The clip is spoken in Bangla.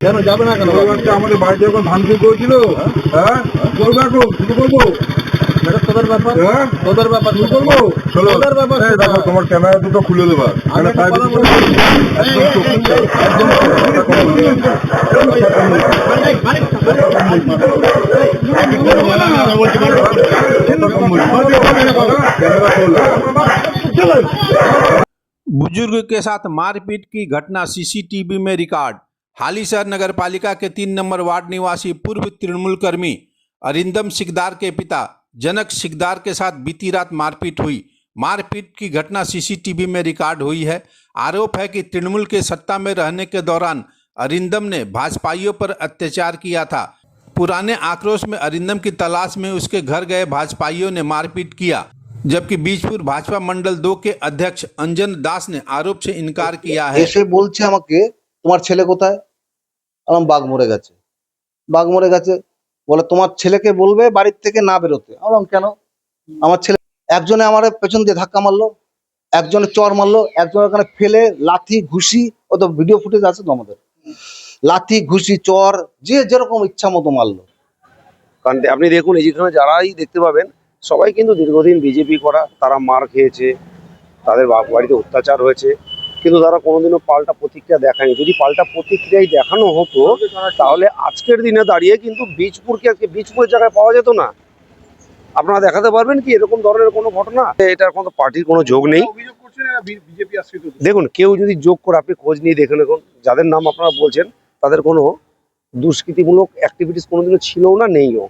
কেন যাবে না কেন? আমাদের বাড়িতে যখন ধান চুরি করেছিল, হ্যাঁ করবো এখন শুরু করবো, তোদের ব্যাপার, হ্যাঁ তোদের ব্যাপার, শুরু করবো। চলো তোদের ব্যাপার। এই দেখো তোমার ক্যামেরা দুটো খুলে দেবা, আমি একটা কথা বলি। একদম চোখ একদম बुजुर्ग के साथ मारपीट की घटना सीसीटीवी में रिकॉर्ड। हालीशहर नगरपालिका के 3 नंबर वार्ड निवासी पूर्व तृणमूल कर्मी अरिंदम सिकदार के पिता जनक सिकदार के साथ बीती रात मारपीट हुई। मारपीट की घटना सीसीटीवी में रिकॉर्ड हुई है। आरोप है कि तृणमूल के सत्ता में रहने के दौरान अरिंदम ने भाजपाइयों पर अत्याचार किया था। पुराने आक्रोश में अरिंदम की तलाश में उसके घर गए भाजपाइयों ने मारपीट किया, जबकि बीजपुर भाजपा मंडल 2 के अध्यक्ष अंजन दास ने आरोप से इनकार किया है। এসে বলছে আমাকে তোমার ছেলে কোথায়? আমার বাঘ মরে গেছে। বাঘ মরে গেছে বলে তোমার ছেলেকে বলবে বাড়ির থেকে না বেরোতে। বললাম কেন? আমার ছেলে একজনে আমার পেছন দিয়ে ধাক্কা মারলো, একজনে চর মারলো, একজন ওখানে ফেলে লাথি ঘুষি, ও তো ভিডিও ফুটেজ আছে তো আমাদের, লাথি ঘুষি চর যে যেরকম ইচ্ছা মতো মারলো। কারণ আপনি দেখুন এই যেখানে যারাই দেখতে পাবেন সবাই কিন্তু দীর্ঘদিন বিজেপি করা, তারা মার খেয়েছে, তাদের বাড়িতে অত্যাচার হয়েছে, কিন্তু তারা কোনোদিনও পাল্টা প্রতিক্রিয়া দেখায়নি। যদি পাল্টা প্রতিক্রিয়াই দেখানো হতো তাহলে আজকের দিনে দাঁড়িয়ে কিন্তু বীজপুরকে আজকে বীজপুরের জায়গায় পাওয়া যেত না। আপনারা দেখাতে পারবেন কি এরকম ধরনের কোনো ঘটনা? এটার কোনো পার্টির কোনো যোগ নেই। দেখুন কেউ যদি যোগ করে আপনি খোঁজ নিয়ে দেখে দেখুন, যাদের নাম আপনারা বলছেন তাদের কোনো দুষ্কৃতিমূলক অ্যাক্টিভিটিস কোনোদিনও ছিল না, নেইও।